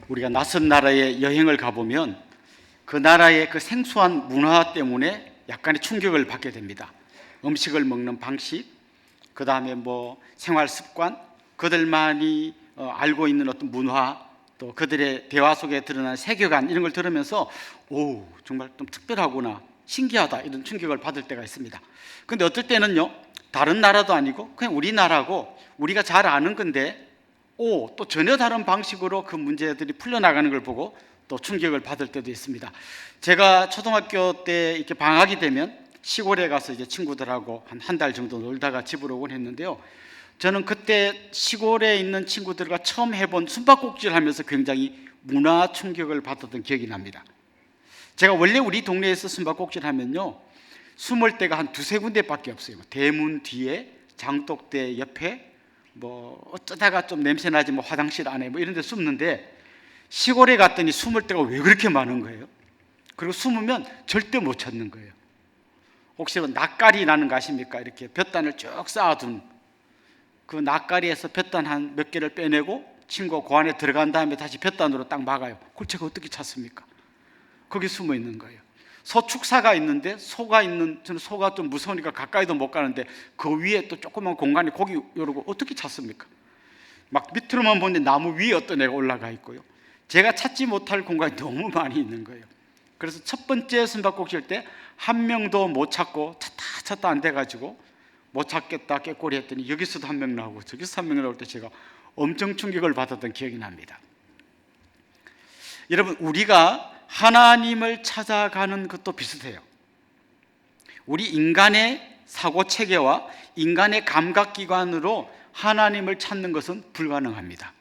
우리가 낯선 나라에 여행을 가보면 그 나라의 그 생소한 문화 때문에 약간의 충격을 받게 됩니다. 음식을 먹는 방식, 그 다음에 뭐 생활 습관, 그들만이 알고 있는 어떤 문화, 또 그들의 대화 속에 드러나는 세계관, 이런 걸 들으면서 오, 정말 좀 특별하구나, 신기하다, 이런 충격을 받을 때가 있습니다. 근데 어떨 때는요, 다른 나라도 아니고 그냥 우리나라고 우리가 잘 아는 건데 또 전혀 다른 방식으로 그 문제들이 풀려나가는 걸 보고 또 충격을 받을 때도 있습니다. 제가 초등학교 때 이렇게 방학이 되면 시골에 가서 이제 친구들하고 한 달 정도 놀다가 집으로 오곤 했는데요. 저는 그때 시골에 있는 친구들과 처음 해본 숨바꼭질 하면서 굉장히 문화 충격을 받았던 기억이 납니다. 제가 원래 우리 동네에서 숨바꼭질 하면요, 숨을 데가 한 두세 군데밖에 없어요. 대문 뒤에, 장독대 옆에, 뭐 어쩌다가 좀 냄새 나지 뭐 화장실 안에 뭐 이런 데 숨는데, 시골에 갔더니 숨을 데가 왜 그렇게 많은 거예요? 그리고 숨으면 절대 못 찾는 거예요. 혹시 낫가리라는 거 아십니까? 이렇게 볕단을 쭉 쌓아둔 그 낫가리에서 볕단 한 몇 개를 빼내고 친구가 그 안에 들어간 다음에 다시 볕단으로 딱 막아요. 그걸 제가 어떻게 찾습니까? 거기 숨어 있는 거예요. 소축사가 있는데 저는 소가 좀 무서우니까 가까이도 못 가는데 그 위에 또 조그만 공간에 고기 요러고 어떻게 찾습니까? 막 밑으로만 보는데 나무 위에 어떤 애가 올라가 있고요. 제가 찾지 못할 공간이 너무 많이 있는 거예요. 그래서 첫 번째 숨바꼭질 때 한 명도 못 찾고 찾다 안 돼가지고 못 찾겠다 꾀꼬리 했더니 여기서도 한 명 나오고 저기서 한 명 나올 때 제가 엄청 충격을 받았던 기억이 납니다. 여러분, 우리가 하나님을 찾아가는 것도 비슷해요. 우리 인간의 사고체계와 인간의 감각기관으로 하나님을 찾는 것은 불가능합니다.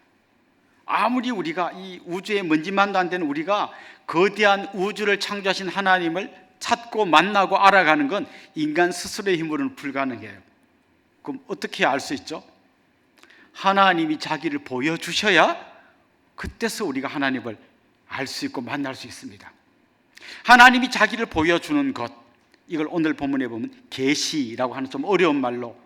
아무리 우리가 이 우주의 먼지만도 안 되는 우리가 거대한 우주를 창조하신 하나님을 찾고 만나고 알아가는 건 인간 스스로의 힘으로는 불가능해요. 그럼 어떻게 알 수 있죠? 하나님이 자기를 보여주셔야 그때서 우리가 하나님을 알 수 있고 만날 수 있습니다. 하나님이 자기를 보여주는 것, 이걸 오늘 본문에 보면 계시라고 하는 좀 어려운 말로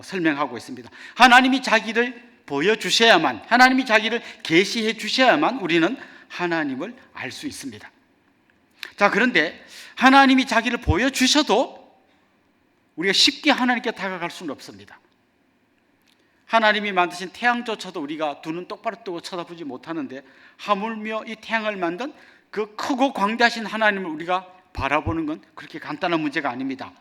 설명하고 있습니다. 하나님이 자기를 보여주셔야만, 하나님이 자기를 계시해 주셔야만 우리는 하나님을 알 수 있습니다. 자, 그런데 하나님이 자기를 보여주셔도 우리가 쉽게 하나님께 다가갈 수는 없습니다. 하나님이 만드신 태양조차도 우리가 두 눈 똑바로 뜨고 쳐다보지 못하는데 하물며 이 태양을 만든 그 크고 광대하신 하나님을 우리가 바라보는 건 그렇게 간단한 문제가 아닙니다.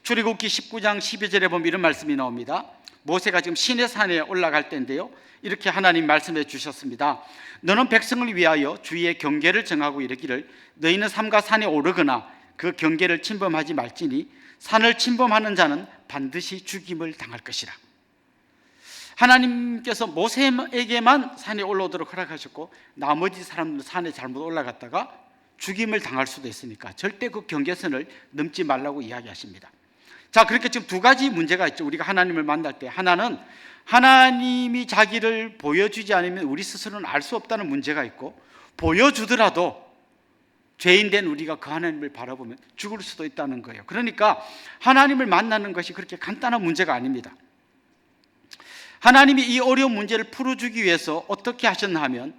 출애굽기 19장 12절에 보면 이런 말씀이 나옵니다. 모세가 지금 시내산에 올라갈 때인데요, 이렇게 하나님 말씀해 주셨습니다. 너는 백성을 위하여 주의 경계를 정하고 이르기를 너희는 삼가 산에 오르거나 그 경계를 침범하지 말지니 산을 침범하는 자는 반드시 죽임을 당할 것이라. 하나님께서 모세에게만 산에 올라오도록 허락하셨고 나머지 사람들은 산에 잘못 올라갔다가 죽임을 당할 수도 있으니까 절대 그 경계선을 넘지 말라고 이야기하십니다. 자, 그렇게 지금 두 가지 문제가 있죠. 우리가 하나님을 만날 때 하나는 하나님이 자기를 보여주지 않으면 우리 스스로는 알 수 없다는 문제가 있고, 보여주더라도 죄인된 우리가 그 하나님을 바라보면 죽을 수도 있다는 거예요. 그러니까 하나님을 만나는 것이 그렇게 간단한 문제가 아닙니다. 하나님이 이 어려운 문제를 풀어주기 위해서 어떻게 하셨나 하면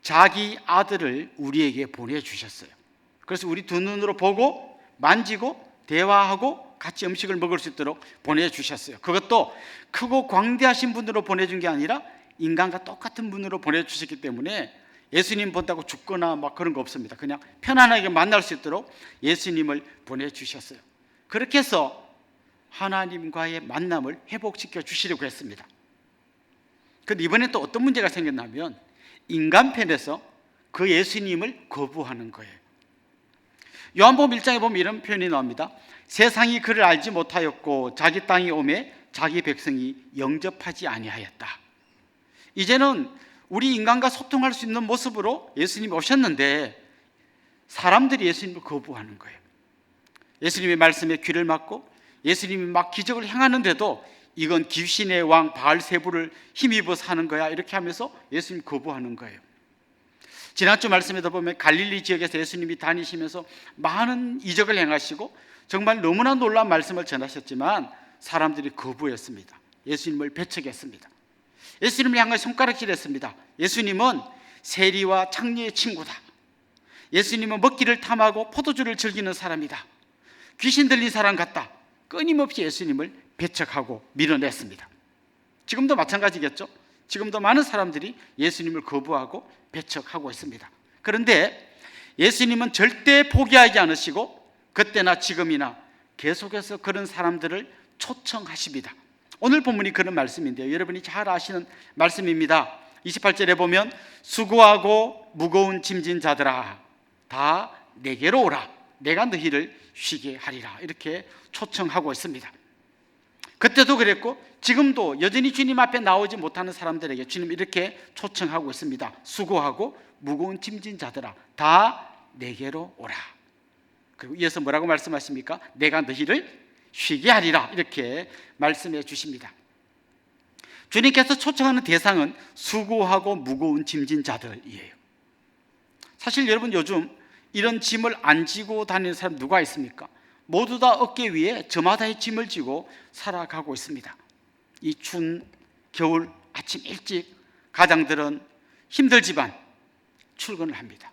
자기 아들을 우리에게 보내주셨어요. 그래서 우리 두 눈으로 보고 만지고 대화하고 같이 음식을 먹을 수 있도록 보내주셨어요. 그것도 크고 광대하신 분으로 보내준 게 아니라 인간과 똑같은 분으로 보내주셨기 때문에 예수님 본다고 죽거나 막 그런 거 없습니다. 그냥 편안하게 만날 수 있도록 예수님을 보내주셨어요. 그렇게 해서 하나님과의 만남을 회복시켜 주시려고 했습니다. 그런데 이번에 또 어떤 문제가 생겼냐면 인간편에서 그 예수님을 거부하는 거예요. 요한복음 1장에 보면 이런 표현이 나옵니다. 세상이 그를 알지 못하였고 자기 땅에 오매 자기 백성이 영접하지 아니하였다. 이제는 우리 인간과 소통할 수 있는 모습으로 예수님이 오셨는데 사람들이 예수님을 거부하는 거예요. 예수님의 말씀에 귀를 막고 예수님이 막 기적을 행하는데도 이건 귀신의 왕 바알세부를 힘입어서 하는 거야, 이렇게 하면서 예수님 거부하는 거예요. 지난주 말씀에도 보면 갈릴리 지역에서 예수님이 다니시면서 많은 이적을 행하시고 정말 너무나 놀라운 말씀을 전하셨지만 사람들이 거부했습니다. 예수님을 배척했습니다. 예수님을 향해 손가락질했습니다. 예수님은 세리와 창녀의 친구다. 예수님은 먹기를 탐하고 포도주를 즐기는 사람이다. 귀신 들린 사람 같다. 끊임없이 예수님을 배척하고 밀어냈습니다. 지금도 마찬가지겠죠. 지금도 많은 사람들이 예수님을 거부하고 배척하고 있습니다. 그런데 예수님은 절대 포기하지 않으시고 그때나 지금이나 계속해서 그런 사람들을 초청하십니다. 오늘 본문이 그런 말씀인데요, 여러분이 잘 아시는 말씀입니다. 28절에 보면 수고하고 무거운 짐진 자들아 다 내게로 오라. 내가 너희를 쉬게 하리라. 이렇게 초청하고 있습니다. 그때도 그랬고 지금도 여전히 주님 앞에 나오지 못하는 사람들에게 주님 이렇게 초청하고 있습니다. 수고하고 무거운 짐진 자들아 다 내게로 오라. 그리고 이어서 뭐라고 말씀하십니까? 내가 너희를 쉬게 하리라. 이렇게 말씀해 주십니다. 주님께서 초청하는 대상은 수고하고 무거운 짐진 자들이에요. 사실 여러분 요즘 이런 짐을 안 지고 다니는 사람 누가 있습니까? 모두 다 어깨 위에 저마다의 짐을 지고 살아가고 있습니다. 이 추운 겨울 아침 일찍 가장들은 힘들지만 출근을 합니다.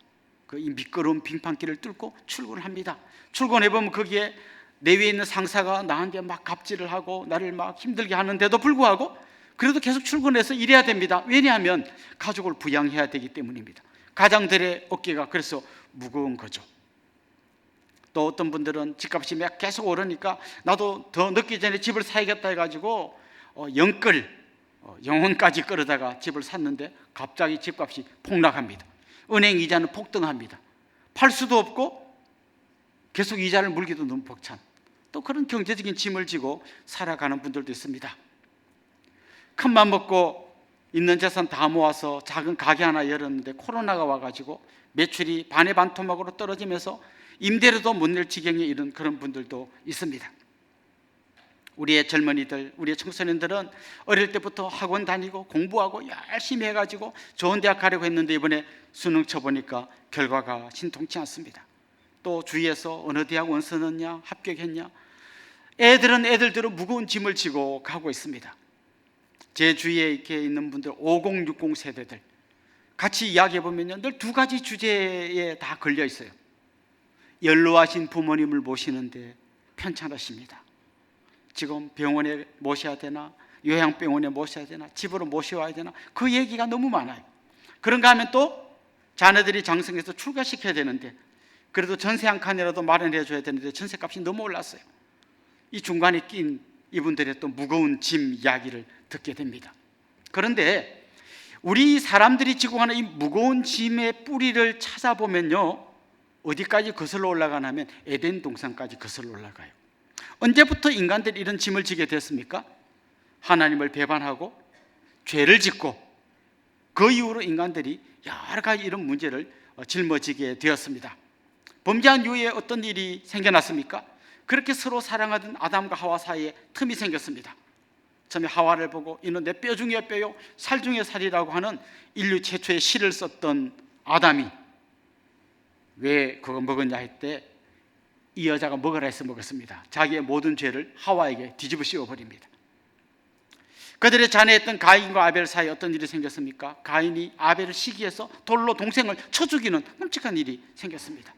이 미끄러운 빙판길을 뚫고 출근을 합니다. 출근해보면 거기에 내 위에 있는 상사가 나한테 막 갑질을 하고 나를 막 힘들게 하는데도 불구하고 그래도 계속 출근해서 일해야 됩니다. 왜냐하면 가족을 부양해야 되기 때문입니다. 가장들의 어깨가 그래서 무거운 거죠. 또 어떤 분들은 집값이 계속 오르니까 나도 더 늦기 전에 집을 사야겠다 해가지고 영혼까지 끌어다가 집을 샀는데 갑자기 집값이 폭락합니다. 은행 이자는 폭등합니다. 팔 수도 없고 계속 이자를 물기도 너무 벅찬 또 그런 경제적인 짐을 지고 살아가는 분들도 있습니다. 큰맘 먹고 있는 재산 다 모아서 작은 가게 하나 열었는데 코로나가 와가지고 매출이 반의 반토막으로 떨어지면서 임대료도 못 낼 지경에 이른 그런 분들도 있습니다. 우리의 젊은이들, 우리의 청소년들은 어릴 때부터 학원 다니고 공부하고 열심히 해가지고 좋은 대학 가려고 했는데 이번에 수능 쳐보니까 결과가 신통치 않습니다. 또 주위에서 어느 대학 원서 넣냐, 합격했냐, 애들은 애들대로 무거운 짐을 지고 가고 있습니다. 제 주위에 이렇게 있는 분들 5060 세대들 같이 이야기해보면요 늘 두 가지 주제에 다 걸려 있어요. 연로하신 부모님을 모시는데 편찮으십니다. 지금 병원에 모셔야 되나, 요양병원에 모셔야 되나, 집으로 모셔와야 되나, 그 얘기가 너무 많아요. 그런가 하면 또 자녀들이 장성해서 출가시켜야 되는데 그래도 전세 한 칸이라도 마련해 줘야 되는데 전세값이 너무 올랐어요. 이 중간에 낀 이분들의 또 무거운 짐 이야기를 듣게 됩니다. 그런데 우리 사람들이 지고 가는 이 무거운 짐의 뿌리를 찾아보면요 어디까지 거슬러 올라가냐면 에덴 동산까지 거슬러 올라가요. 언제부터 인간들이 이런 짐을 지게 됐습니까? 하나님을 배반하고 죄를 짓고 그 이후로 인간들이 여러 가지 이런 문제를 짊어지게 되었습니다. 범죄한 이후에 어떤 일이 생겨났습니까? 그렇게 서로 사랑하던 아담과 하와 사이에 틈이 생겼습니다. 처음에 하와를 보고 이는 내 뼈 중에 뼈요 살 중에 살이라고 하는 인류 최초의 시를 썼던 아담이 왜 그거 먹었냐 했때 이 여자가 먹으라 해서 먹었습니다. 자기의 모든 죄를 하와에게 뒤집어 씌워버립니다. 그들의 자녀였던 가인과 아벨 사이에 어떤 일이 생겼습니까? 가인이 아벨을 시기해서 돌로 동생을 쳐 죽이는 끔찍한 일이 생겼습니다.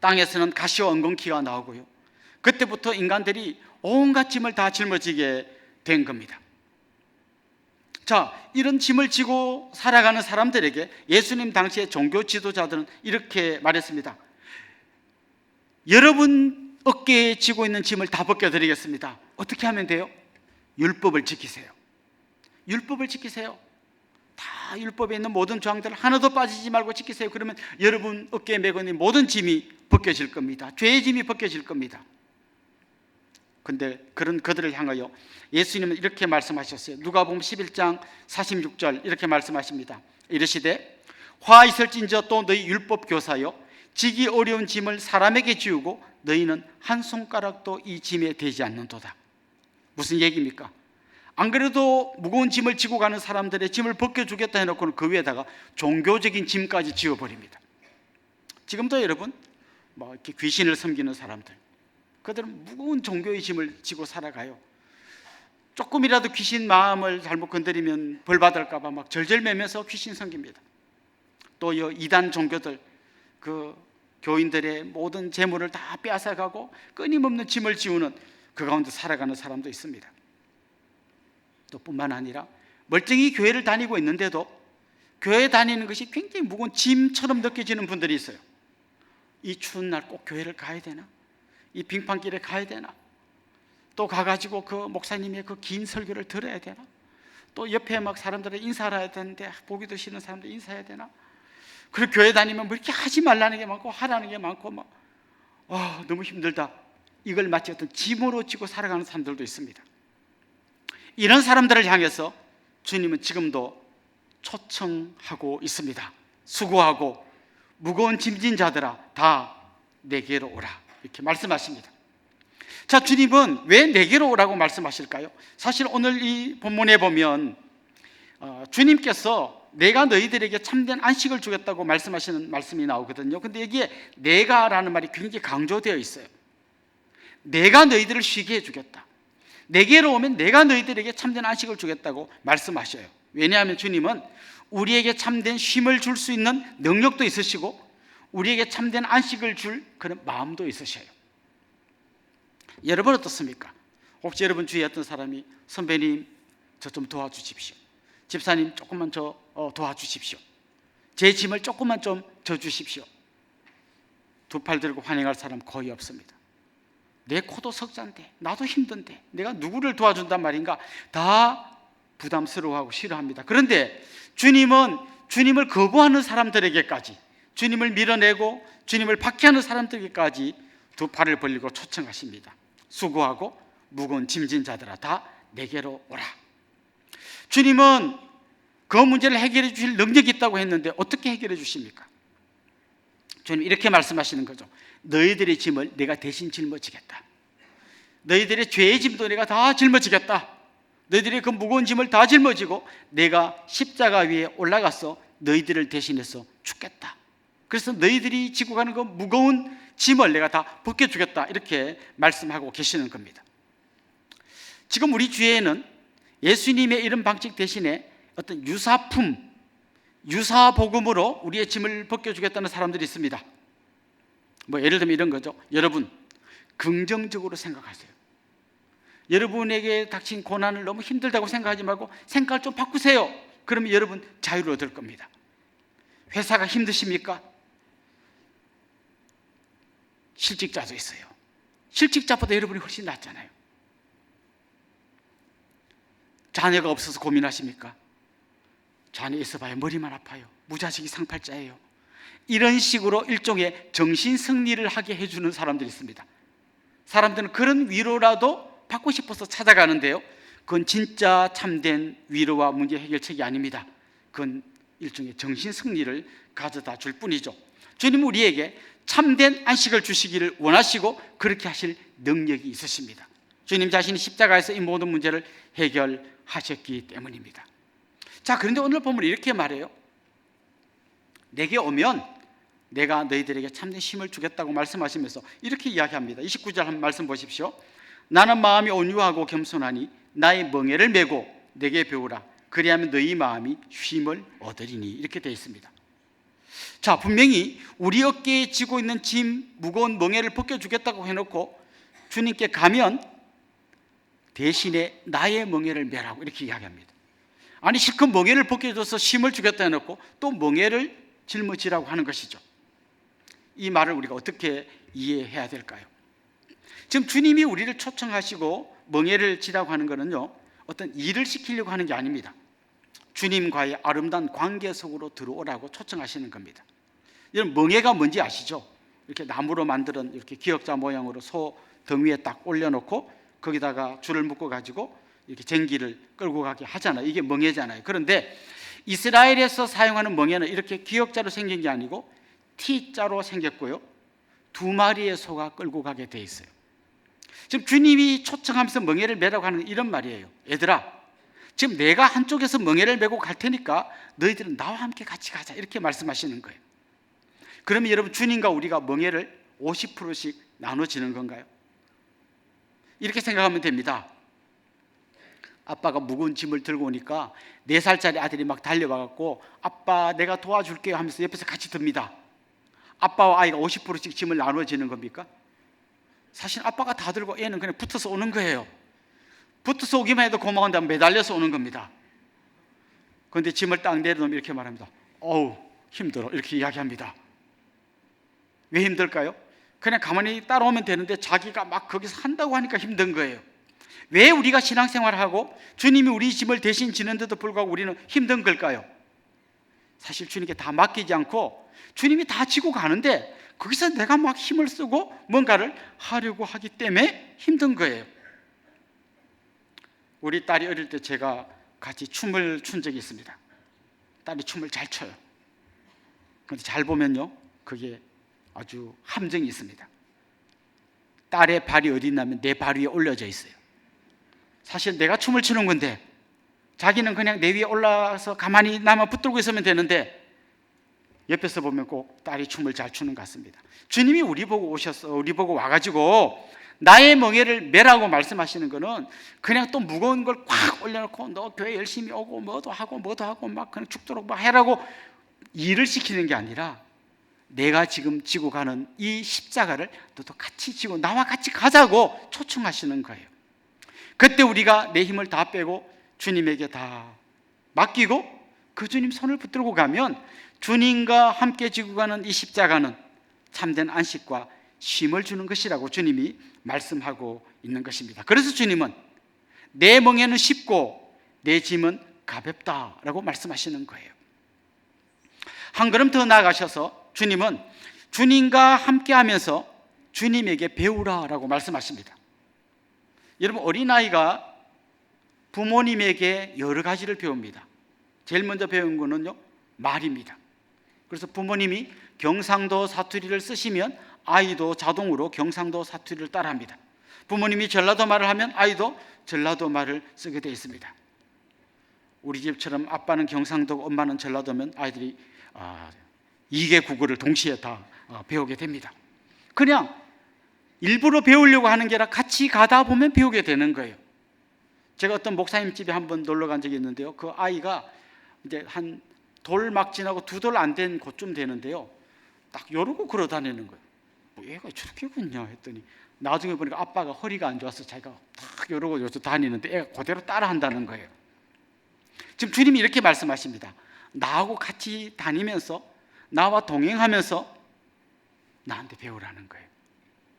땅에서는 가시와 엉겅퀴가 나오고요 그때부터 인간들이 온갖 짐을 다 짊어지게 된 겁니다. 자, 이런 짐을 지고 살아가는 사람들에게 예수님 당시의 종교 지도자들은 이렇게 말했습니다. 여러분 어깨에 지고 있는 짐을 다 벗겨드리겠습니다. 어떻게 하면 돼요? 율법을 지키세요. 율법을 지키세요. 다 율법에 있는 모든 조항들을 하나도 빠지지 말고 지키세요. 그러면 여러분 어깨에 메고 있는 모든 짐이 벗겨질 겁니다. 죄의 짐이 벗겨질 겁니다. 근데 그런 그들을 향하여 예수님은 이렇게 말씀하셨어요. 누가복음 11장 46절 이렇게 말씀하십니다. 이르시되 화 있을진저 또 너희 율법 교사여 지기 어려운 짐을 사람에게 지우고 너희는 한 손가락도 이 짐에 대지 않는도다. 무슨 얘기입니까? 안 그래도 무거운 짐을 지고 가는 사람들의 짐을 벗겨주겠다 해놓고는 그 위에다가 종교적인 짐까지 지어버립니다. 지금도 여러분 이렇게 귀신을 섬기는 사람들 그들은 무거운 종교의 짐을 지고 살아가요. 조금이라도 귀신 마음을 잘못 건드리면 벌 받을까 봐 막 절절매면서 귀신 섬깁니다. 또 이단 종교들 그 교인들의 모든 재물을 다 빼앗아가고 끊임없는 짐을 지우는 그 가운데 살아가는 사람도 있습니다. 또 뿐만 아니라 멀쩡히 교회를 다니고 있는데도 교회 다니는 것이 굉장히 무거운 짐처럼 느껴지는 분들이 있어요. 이 추운 날 꼭 교회를 가야 되나? 이 빙판길에 가야 되나? 또 가가지고 그 목사님의 그 긴 설교를 들어야 되나? 또 옆에 막 사람들을 인사를 해야 되는데 보기도 싫은 사람들 인사해야 되나? 그리고 교회 다니면 뭐 이렇게 하지 말라는 게 많고 하라는 게 많고 막 너무 힘들다. 이걸 마치 어떤 짐으로 지고 살아가는 사람들도 있습니다. 이런 사람들을 향해서 주님은 지금도 초청하고 있습니다. 수고하고 무거운 짐진 자들아 다 내게로 오라 이렇게 말씀하십니다. 자, 주님은 왜 내게로 오라고 말씀하실까요? 사실 오늘 이 본문에 보면 주님께서 내가 너희들에게 참된 안식을 주겠다고 말씀하시는 말씀이 나오거든요. 근데 여기에 내가라는 말이 굉장히 강조되어 있어요. 내가 너희들을 쉬게 해주겠다. 내게로 오면 내가 너희들에게 참된 안식을 주겠다고 말씀하셔요. 왜냐하면 주님은 우리에게 참된 쉼을 줄 수 있는 능력도 있으시고 우리에게 참된 안식을 줄 그런 마음도 있으셔요. 여러분 어떻습니까? 혹시 여러분 주위에 어떤 사람이 선배님 저 좀 도와주십시오, 집사님 조금만 저 도와주십시오, 제 짐을 조금만 좀 져주십시오. 두 팔 들고 환영할 사람 거의 없습니다. 내 코도 석잔데 나도 힘든데 내가 누구를 도와준단 말인가 다 부담스러워하고 싫어합니다. 그런데 주님은 주님을 거부하는 사람들에게까지, 주님을 밀어내고 주님을 박해하는 사람들에게까지 두 팔을 벌리고 초청하십니다. 수고하고 무거운 짐진 자들아 다 내게로 오라. 주님은 그 문제를 해결해 주실 능력이 있다고 했는데 어떻게 해결해 주십니까? 주님 이렇게 말씀하시는 거죠. 너희들의 짐을 내가 대신 짊어지겠다. 너희들의 죄의 짐도 내가 다 짊어지겠다. 너희들의 그 무거운 짐을 다 짊어지고 내가 십자가 위에 올라가서 너희들을 대신해서 죽겠다. 그래서 너희들이 지고 가는 그 무거운 짐을 내가 다 벗겨주겠다 이렇게 말씀하고 계시는 겁니다. 지금 우리 주위에는 예수님의 이런 방식 대신에 어떤 유사품, 유사복음으로 우리의 짐을 벗겨주겠다는 사람들이 있습니다. 뭐 예를 들면 이런 거죠. 여러분 긍정적으로 생각하세요. 여러분에게 닥친 고난을 너무 힘들다고 생각하지 말고 생각을 좀 바꾸세요. 그러면 여러분 자유를 얻을 겁니다. 회사가 힘드십니까? 실직자도 있어요. 실직자보다 여러분이 훨씬 낫잖아요. 자녀가 없어서 고민하십니까? 자녀 있어봐야 머리만 아파요. 무자식이 상팔자예요. 이런 식으로 일종의 정신승리를 하게 해주는 사람들이 있습니다. 사람들은 그런 위로라도 받고 싶어서 찾아가는데요, 그건 진짜 참된 위로와 문제 해결책이 아닙니다. 그건 일종의 정신승리를 가져다 줄 뿐이죠. 주님은 우리에게 참된 안식을 주시기를 원하시고 그렇게 하실 능력이 있으십니다. 주님 자신이 십자가에서 이 모든 문제를 해결하셨기 때문입니다. 자, 그런데 오늘 보면 이렇게 말해요. 내게 오면 내가 너희들에게 참된 쉼을 주겠다고 말씀하시면서 이렇게 이야기합니다. 29절 한번 말씀 보십시오. 나는 마음이 온유하고 겸손하니 나의 멍에를 메고 내게 배우라. 그리하면 너희 마음이 쉼을 얻으리니. 이렇게 되어 있습니다. 자, 분명히 우리 어깨에 지고 있는 짐, 무거운 멍에를 벗겨주겠다고 해놓고 주님께 가면 대신에 나의 멍에를 메라고 이렇게 이야기합니다. 아니 실컷 멍에를 벗겨줘서 쉼을 주겠다 해놓고 또 멍에를 짊어지라고 하는 것이죠. 이 말을 우리가 어떻게 이해해야 될까요? 지금 주님이 우리를 초청하시고 멍에를 지라고 하는 것은요, 어떤 일을 시키려고 하는 게 아닙니다. 주님과의 아름다운 관계 속으로 들어오라고 초청하시는 겁니다. 여러분 멍에가 뭔지 아시죠? 이렇게 나무로 만든 이렇게 기역자 모양으로 소 등 위에 딱 올려놓고 거기다가 줄을 묶어 가지고 이렇게 쟁기를 끌고 가게 하잖아요. 이게 멍에잖아요. 그런데 이스라엘에서 사용하는 멍에는 이렇게 기역자로 생긴 게 아니고 T자로 생겼고요, 두 마리의 소가 끌고 가게 돼 있어요. 지금 주님이 초청하면서 멍에를 메라고 하는 이런 말이에요. 얘들아, 지금 내가 한쪽에서 멍에를 메고 갈 테니까 너희들은 나와 함께 같이 가자, 이렇게 말씀하시는 거예요. 그러면 여러분 주님과 우리가 멍에를 50%씩 나눠지는 건가요? 이렇게 생각하면 됩니다. 아빠가 무거운 짐을 들고 오니까 4살짜리 아들이 막 달려와갖고 아빠 내가 도와줄게요 하면서 옆에서 같이 듭니다. 아빠와 아이가 50%씩 짐을 나눠지는 겁니까? 사실 아빠가 다 들고 애는 그냥 붙어서 오는 거예요. 붙어서 오기만 해도 고마운데 매달려서 오는 겁니다. 그런데 짐을 딱 내려놓으면 이렇게 말합니다. 어우 힘들어 이렇게 이야기합니다. 왜 힘들까요? 그냥 가만히 따라오면 되는데 자기가 막 거기서 한다고 하니까 힘든 거예요. 왜 우리가 신앙생활을 하고 주님이 우리 짐을 대신 지는데도 불구하고 우리는 힘든 걸까요? 사실 주님께 다 맡기지 않고 주님이 다 지고 가는데 거기서 내가 막 힘을 쓰고 뭔가를 하려고 하기 때문에 힘든 거예요. 우리 딸이 어릴 때 제가 같이 춤을 춘 적이 있습니다. 딸이 춤을 잘 춰요. 그런데 잘 보면요 그게 아주 함정이 있습니다. 딸의 발이 어디 있냐면 내 발 위에 올려져 있어요. 사실 내가 춤을 추는 건데 자기는 그냥 내 위에 올라서 가만히 나만 붙들고 있으면 되는데 옆에서 보면 꼭 딸이 춤을 잘 추는 것 같습니다. 주님이 우리 보고 오셔서 우리 보고 와가지고 나의 멍에를 매라고 말씀하시는 거는 그냥 또 무거운 걸 꽉 올려놓고 너 교회 열심히 오고 뭐도 하고 막 그냥 죽도록 막 해라고 일을 시키는 게 아니라 내가 지금 지고 가는 이 십자가를 너도 같이 지고 나와 같이 가자고 초청하시는 거예요. 그때 우리가 내 힘을 다 빼고 주님에게 다 맡기고 그 주님 손을 붙들고 가면 주님과 함께 지고 가는 이 십자가는 참된 안식과 쉼을 주는 것이라고 주님이 말씀하고 있는 것입니다. 그래서 주님은 내 멍에는 쉽고 내 짐은 가볍다라고 말씀하시는 거예요. 한 걸음 더 나아가셔서 주님은 주님과 함께하면서 주님에게 배우라라고 말씀하십니다. 여러분 어린아이가 부모님에게 여러 가지를 배웁니다. 제일 먼저 배운 거는요 말입니다. 그래서 부모님이 경상도 사투리를 쓰시면 아이도 자동으로 경상도 사투리를 따라합니다. 부모님이 전라도 말을 하면 아이도 전라도 말을 쓰게 되어 있습니다. 우리 집처럼 아빠는 경상도고 엄마는 전라도면 아이들이 2개 국어를 동시에 다 배우게 됩니다. 그냥 일부러 배우려고 하는 게 아니라 같이 가다 보면 배우게 되는 거예요. 제가 어떤 목사님 집에 한번 놀러 간 적이 있는데요. 그 아이가 이제 한 돌 막 지나고 2돌 안 된 곳쯤 되는데요. 딱 이러고 걸어 다니는 거예요. 뭐 얘가 저렇게 걷냐 했더니 나중에 보니까 아빠가 허리가 안 좋아서 자기가 딱 이러고 여기서 다니는데 애가 그대로 따라 한다는 거예요. 지금 주님이 이렇게 말씀하십니다. 나하고 같이 다니면서 나와 동행하면서 나한테 배우라는 거예요.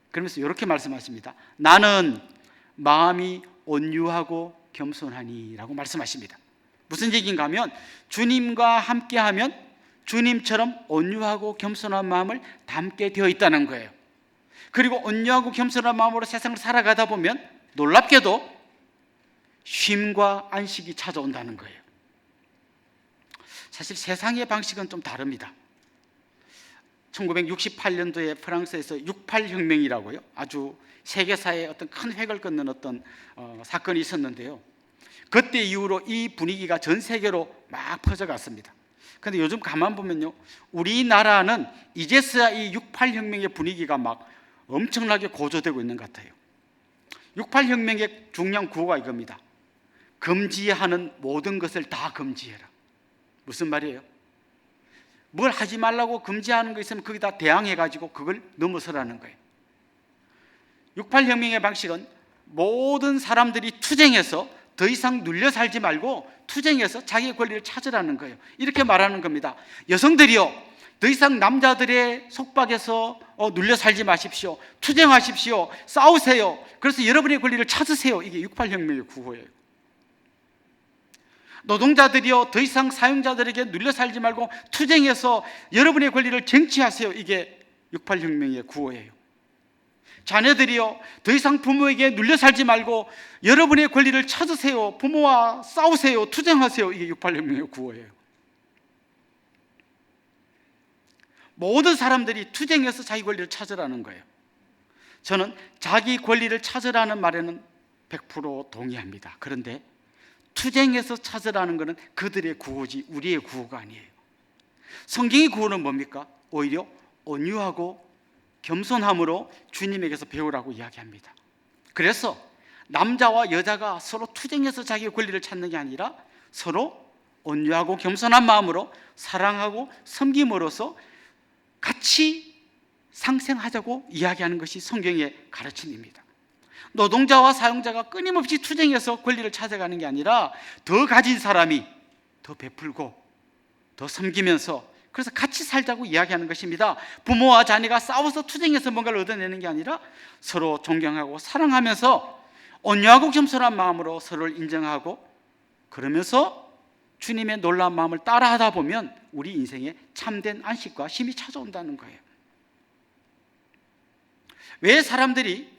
그러면서 이렇게 말씀하십니다. 나는 마음이 온유하고 겸손하니 라고 말씀하십니다. 무슨 얘기인가 하면 주님과 함께하면 주님처럼 온유하고 겸손한 마음을 담게 되어 있다는 거예요. 그리고 온유하고 겸손한 마음으로 세상을 살아가다 보면 놀랍게도 쉼과 안식이 찾아온다는 거예요. 사실 세상의 방식은 좀 다릅니다. 1968년도에 프랑스에서 68혁명이라고요. 아주 세계사의 어떤 큰 획을 긋는 어떤 사건이 있었는데요. 그때 이후로 이 분위기가 전 세계로 막 퍼져갔습니다. 그런데 요즘 가만 보면요, 우리나라는 이제서야 이 68혁명의 분위기가 막 엄청나게 고조되고 있는 것 같아요. 68혁명의 중요한 구호가 이겁니다. 금지하는 모든 것을 다 금지해라. 무슨 말이에요? 뭘 하지 말라고 금지하는 거 있으면 거기다 대항해가지고 그걸 넘어서라는 거예요. 68혁명의 방식은 모든 사람들이 투쟁해서 더 이상 눌려 살지 말고 투쟁해서 자기의 권리를 찾으라는 거예요. 이렇게 말하는 겁니다. 여성들이요, 더 이상 남자들의 속박에서 눌려 살지 마십시오. 투쟁하십시오. 싸우세요. 그래서 여러분의 권리를 찾으세요. 이게 68혁명의 구호예요. 노동자들이요, 더 이상 사용자들에게 눌려 살지 말고 투쟁해서 여러분의 권리를 쟁취하세요. 이게 68혁명의 구호예요. 자녀들이요, 더 이상 부모에게 눌려 살지 말고 여러분의 권리를 찾으세요. 부모와 싸우세요. 투쟁하세요. 이게 68혁명의 구호예요. 모든 사람들이 투쟁해서 자기 권리를 찾으라는 거예요. 저는 자기 권리를 찾으라는 말에는 100% 동의합니다. 그런데 투쟁해서 찾으라는 것은 그들의 구호지 우리의 구호가 아니에요. 성경의 구호는 뭡니까? 오히려 온유하고 겸손함으로 주님에게서 배우라고 이야기합니다. 그래서 남자와 여자가 서로 투쟁해서 자기의 권리를 찾는 게 아니라 서로 온유하고 겸손한 마음으로 사랑하고 섬김으로써 같이 상생하자고 이야기하는 것이 성경의 가르침입니다. 노동자와 사용자가 끊임없이 투쟁해서 권리를 찾아가는 게 아니라 더 가진 사람이 더 베풀고 더 섬기면서 그래서 같이 살자고 이야기하는 것입니다. 부모와 자녀가 싸워서 투쟁해서 뭔가를 얻어내는 게 아니라 서로 존경하고 사랑하면서 온유하고 겸손한 마음으로 서로를 인정하고 그러면서 주님의 놀라운 마음을 따라하다 보면 우리 인생에 참된 안식과 쉼이 찾아온다는 거예요. 왜 사람들이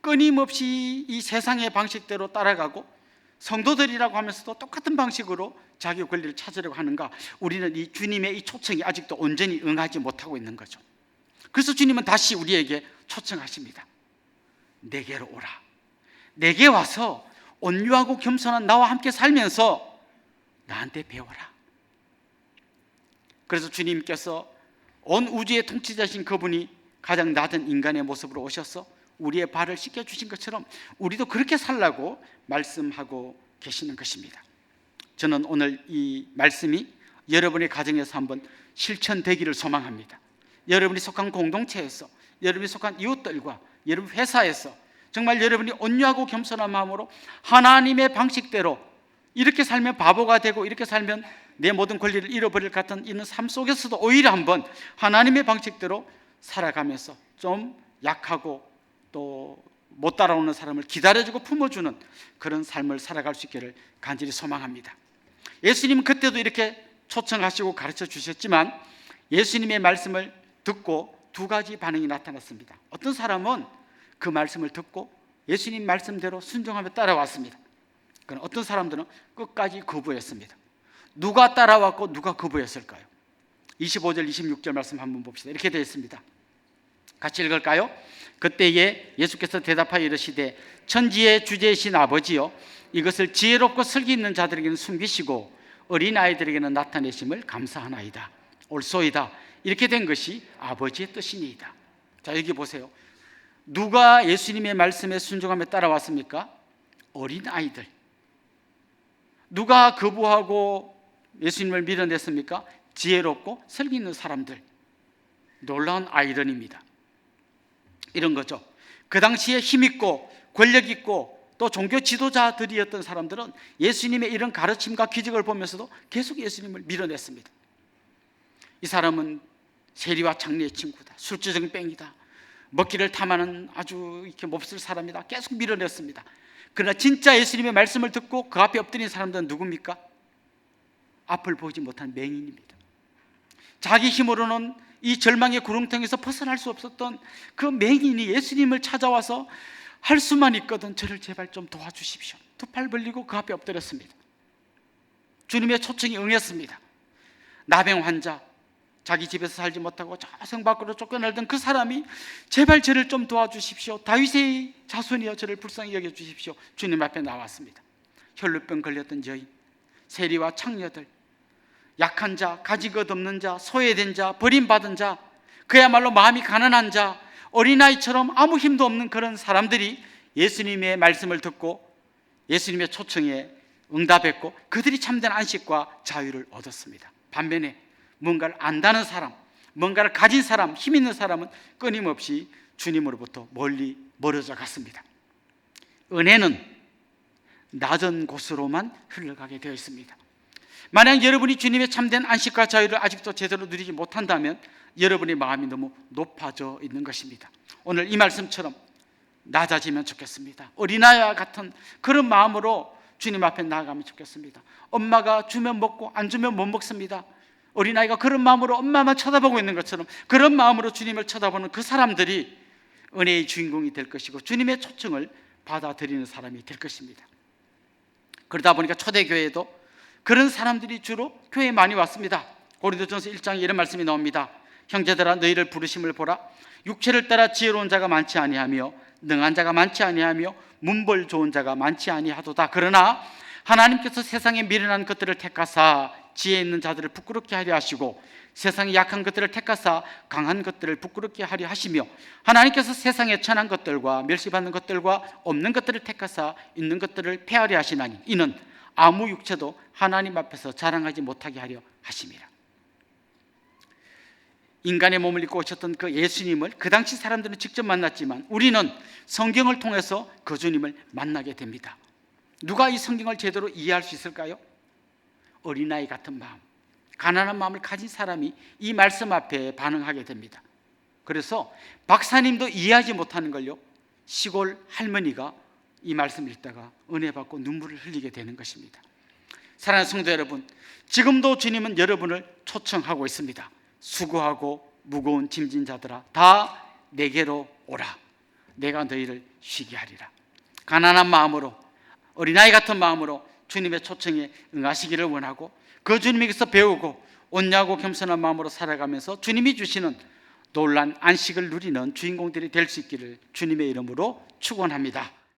끊임없이 이 세상의 방식대로 따라가고 성도들이라고 하면서도 똑같은 방식으로 자기 권리를 찾으려고 하는가? 우리는 이 주님의 이 초청이 아직도 온전히 응하지 못하고 있는 거죠. 그래서 주님은 다시 우리에게 초청하십니다. 내게로 오라. 내게 와서 온유하고 겸손한 나와 함께 살면서 나한테 배워라. 그래서 주님께서 온 우주의 통치자신 그분이 가장 낮은 인간의 모습으로 오셔서 우리의 발을 씻겨주신 것처럼 우리도 그렇게 살라고 말씀하고 계시는 것입니다. 저는 오늘 이 말씀이 여러분의 가정에서 한번 실천되기를 소망합니다. 여러분이 속한 공동체에서, 여러분이 속한 이웃들과, 여러분 회사에서 정말 여러분이 온유하고 겸손한 마음으로 하나님의 방식대로 이렇게 살면 바보가 되고 이렇게 살면 내 모든 권리를 잃어버릴 것 같은 이런 삶 속에서도 오히려 한번 하나님의 방식대로 살아가면서 좀 약하고 또 못 따라오는 사람을 기다려주고 품어주는 그런 삶을 살아갈 수 있기를 간절히 소망합니다. 예수님은 그때도 이렇게 초청하시고 가르쳐 주셨지만 예수님의 말씀을 듣고 두 가지 반응이 나타났습니다. 어떤 사람은 그 말씀을 듣고 예수님 말씀대로 순종하며 따라왔습니다. 그러나 어떤 사람들은 끝까지 거부했습니다. 누가 따라왔고 누가 거부했을까요? 25절 26절 말씀 한번 봅시다. 이렇게 되어 있습니다. 같이 읽을까요? 그때에 예수께서 대답하여 이르시되 천지의 주제이신 아버지여 이것을 지혜롭고 슬기 있는 자들에게는 숨기시고 어린아이들에게는 나타내심을 감사하나이다. 옳소이다. 이렇게 된 것이 아버지의 뜻이니이다. 자, 여기 보세요. 누가 예수님의 말씀에 순종하며 따라왔습니까? 어린아이들. 누가 거부하고 예수님을 밀어냈습니까? 지혜롭고 슬기 있는 사람들. 놀라운 아이러니입니다. 이런 거죠. 그 당시에 힘있고 권력있고 또 종교 지도자들이었던 사람들은 예수님의 이런 가르침과 기적을 보면서도 계속 예수님을 밀어냈습니다. 이 사람은 세리와 장례의 친구다, 술주정뱅이다, 먹기를 탐하는 아주 이렇게 몹쓸 사람이다, 계속 밀어냈습니다. 그러나 진짜 예수님의 말씀을 듣고 그 앞에 엎드린 사람들은 누굽니까? 앞을 보지 못한 맹인입니다. 자기 힘으로는 이 절망의 구렁텅이에서 벗어날 수 없었던 그 맹인이 예수님을 찾아와서 할 수만 있거든 저를 제발 좀 도와주십시오. 두 팔 벌리고 그 앞에 엎드렸습니다. 주님의 초청이 응했습니다. 나병 환자, 자기 집에서 살지 못하고 저 성 밖으로 쫓겨나던 그 사람이 제발 저를 좀 도와주십시오. 다윗의 자손이여 저를 불쌍히 여겨주십시오. 주님 앞에 나왔습니다. 혈루병 걸렸던 여인, 세리와 창녀들, 약한 자, 가진 것 없는 자, 소외된 자, 버림받은 자, 그야말로 마음이 가난한 자, 어린아이처럼 아무 힘도 없는 그런 사람들이 예수님의 말씀을 듣고 예수님의 초청에 응답했고 그들이 참된 안식과 자유를 얻었습니다. 반면에 뭔가를 안다는 사람, 뭔가를 가진 사람, 힘 있는 사람은 끊임없이 주님으로부터 멀리 멀어져 갔습니다. 은혜는 낮은 곳으로만 흘러가게 되어 있습니다. 만약 여러분이 주님의 참된 안식과 자유를 아직도 제대로 누리지 못한다면 여러분의 마음이 너무 높아져 있는 것입니다. 오늘 이 말씀처럼 낮아지면 좋겠습니다. 어린아이와 같은 그런 마음으로 주님 앞에 나아가면 좋겠습니다. 엄마가 주면 먹고 안 주면 못 먹습니다. 어린아이가 그런 마음으로 엄마만 쳐다보고 있는 것처럼 그런 마음으로 주님을 쳐다보는 그 사람들이 은혜의 주인공이 될 것이고 주님의 초청을 받아들이는 사람이 될 것입니다. 그러다 보니까 초대교회에도 그런 사람들이 주로 교회에 많이 왔습니다. 고린도전서 1장에 이런 말씀이 나옵니다. 형제들아 너희를 부르심을 보라. 육체를 따라 지혜로운 자가 많지 아니하며 능한 자가 많지 아니하며 문벌 좋은 자가 많지 아니하도다. 그러나 하나님께서 세상에 미련한 것들을 택하사 지혜 있는 자들을 부끄럽게 하려 하시고 세상의 약한 것들을 택하사 강한 것들을 부끄럽게 하려 하시며 하나님께서 세상의 천한 것들과 멸시받는 것들과 없는 것들을 택하사 있는 것들을 폐하려 하시나니 이는 아무 육체도 하나님 앞에서 자랑하지 못하게 하려 하심이라. 인간의 몸을 입고 오셨던 그 예수님을 그 당시 사람들은 직접 만났지만 우리는 성경을 통해서 그 주님을 만나게 됩니다. 누가 이 성경을 제대로 이해할 수 있을까요? 어린아이 같은 마음, 가난한 마음을 가진 사람이 이 말씀 앞에 반응하게 됩니다. 그래서 박사님도 이해하지 못하는 걸요, 시골 할머니가 이 말씀 읽다가 은혜 받고 눈물을 흘리게 되는 것입니다. 사랑하는 성도 여러분, 지금도 주님은 여러분을 초청하고 있습니다. 수고하고 무거운 짐진 자들아 다 내게로 오라. 내가 너희를 쉬게 하리라. 가난한 마음으로, 어린아이 같은 마음으로 주님의 초청에 응하시기를 원하고 그 주님에게서 배우고 온유하고 겸손한 마음으로 살아가면서 주님이 주시는 놀란 안식을 누리는 주인공들이 될 수 있기를 주님의 이름으로 축원합니다.